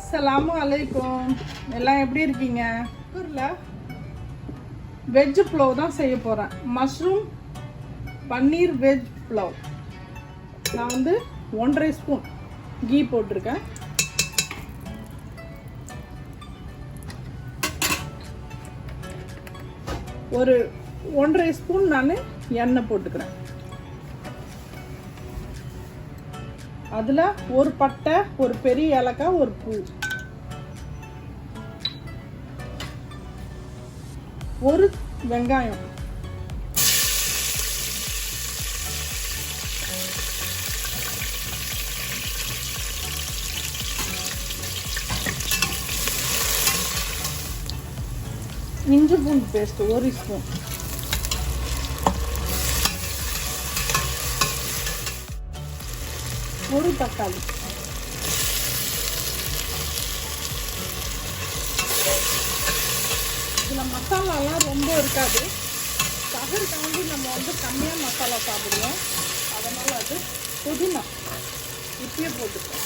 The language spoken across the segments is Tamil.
அஸ்ஸலாமு அலைக்கும். எல்லாம் எப்படி இருக்கீங்க? குக்கரில் வெஜ் புலாவ் தான் செய்ய போகிறேன். மஷ்ரூம் பன்னீர் வெஜ் புலாவ். நான் 1.5 ஸ்பூன் கீ போட்டிருக்கேன். ஒரு 1.5 ஸ்பூன் நான் எண்ணெய் போட்டுக்கிறேன். அதில் ஒரு பட்டை, ஒரு பெரிய ஏலக்காய், ஒரு பூ, ஒரு வெங்காயம், இஞ்சி பூண்டு பேஸ்ட் 1 ஸ்பூன், ஒரு தக்காளி, இதில் மசாலாலாம் ரொம்ப இருக்காது. சகருக்கு நம்ம கம்மியாக மசாலா சாப்பிடுவோம். அதனால் அது புதினா இப்பயே போட்டுக்கலாம்.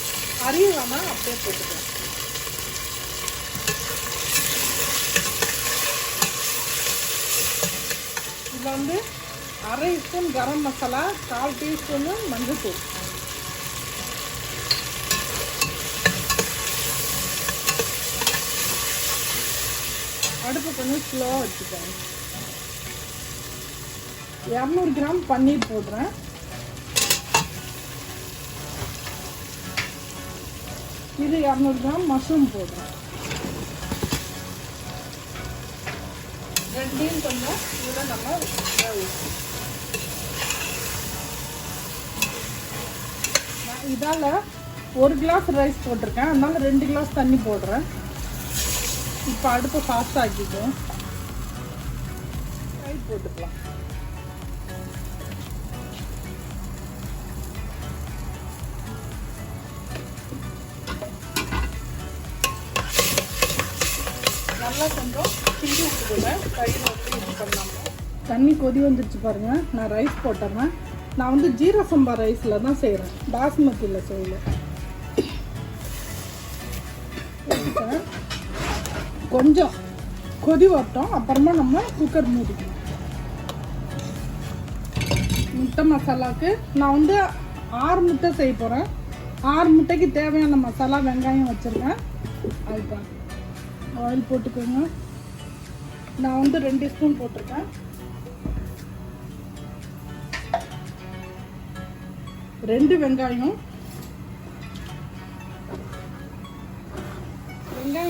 அரியலாமல் அப்படியே போட்டுக்கலாம். இதில் 1/2 ஸ்பூன் கரம் மசாலா, 1/4 டீஸ்பூனு மஞ்சள் தூள். அடுப்பு கொஞ்சம் ஸ்லோவாக வச்சுக்கோங்க. 200 கிராம் பன்னீர் போடுறேன். இது 200 கிராம் மஷ்ரூம் போடுறேன். ரெண்டையும் கொஞ்சம் இதில் நம்ம இதால் 1 கிளாஸ் ரைஸ் போட்டிருக்கேன். அதனால 2 கிளாஸ் தண்ணி போடுறேன். இப்போ அடுப்பை ஃபாஸ்ட் ஆக்கிக்கும். ரைஸ் போட்டுக்கலாம். நல்லா கொஞ்சம் கிண்டி விட்டுக்கோங்க. கையில் இது பண்ணாமல். தண்ணி கொதி வந்துருச்சு பாருங்கள். நான் ரைஸ் போட்டுறேன். நான் ஜீரா சம்பா ரைஸில் தான் செய்கிறேன், பாஸ்மதியில் செய்யல. கொஞ்சம் கொதி வரட்டும், அப்புறமா நம்ம குக்கர் மூடிக்கணும். முட்டை மசாலாவுக்கு நான் 6 முட்டை செய்ய போகிறேன். 6 முட்டைக்கு தேவையான மசாலா வெங்காயம் வச்சுருக்கேன். அதுதான் ஆயில் போட்டுக்கோங்க. நான் 2 ஸ்பூன் போட்டிருக்கேன். 2 வெங்காயம்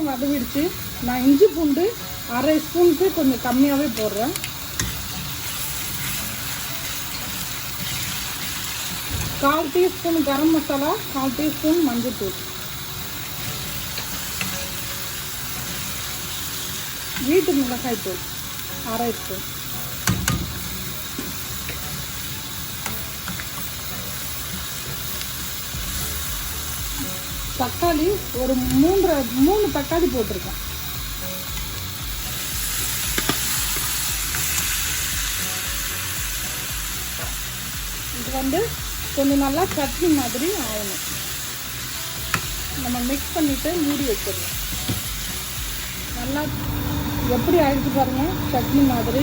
வதவிடுச்சு. நான் இஞ்சி பூண்டு 1/2 ஸ்பூனுக்கு கொஞ்சம் கம்மியாகவே போடுறேன். கால் டீஸ்பூன் கரம் மசாலா, 1/4 டீஸ்பூன் மஞ்சள் தூள், வீட்டு மிளகாய் தூள் 1/2 ஸ்பூன், தக்காளி ஒரு 3 தக்காளி போட்டிருக்கேன். இது கொஞ்சம் நல்லா சட்னி மாதிரி ஆகணும். நம்ம மிக்ஸ் பண்ணிவிட்டு மூடி வச்சிடலாம். நல்லா எப்படி ஆயிடுச்சு பாருங்கள், சட்னி மாதிரி.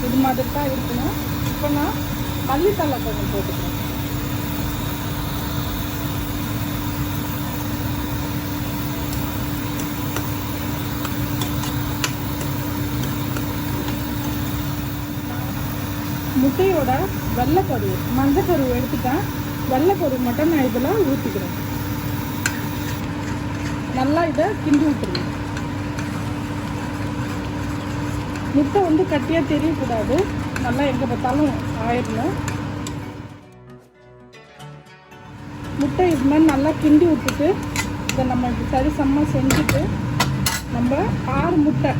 இது மாதிரி தான் இருக்கணும். இப்போ நான் மல்லித்தலை கொஞ்சம் போட்டுக்கிறேன். முட்டையோட வெள்ளைக்கரு, மஞ்சக்கரு எடுத்துட்டேன். வெள்ளைக்கரு மட்டும் நான் இதில் ஊற்றிக்கிறேன். நல்லா இதை கிண்டி விட்டுருங்க. முட்டை கட்டியாக தெரியக்கூடாது. நல்லா எங்கே பார்த்தாலும் ஆயிடணும். முட்டை இது மாதிரி நல்லா கிண்டி விட்டுட்டு இதை நம்ம இப்படி சரிசமமாக செஞ்சுட்டு நம்ம 6 முட்டை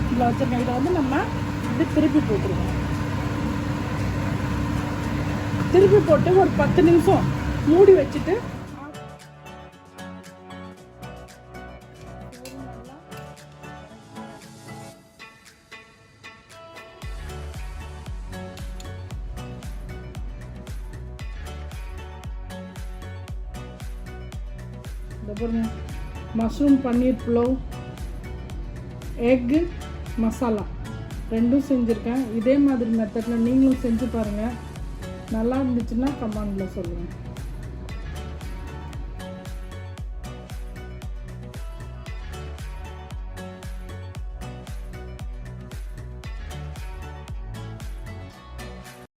இதில் வச்சுருக்கோம். இதை நம்ம இப்படி திருப்பி போட்டுருவோம். திருப்பி போட்டு ஒரு 10 நிமிஷம் மூடி வச்சுட்டு இந்த பாருங்க மஷ்ரூம் பன்னீர் புலாவ், எக்கு மசாலா ரெண்டும் செஞ்சுருக்கேன். இதே மாதிரி மெத்தடில் நீங்களும் செஞ்சு பாருங்கள். நல்லா இருந்துச்சுன்னா கமெண்டில் சொல்லுங்கள்.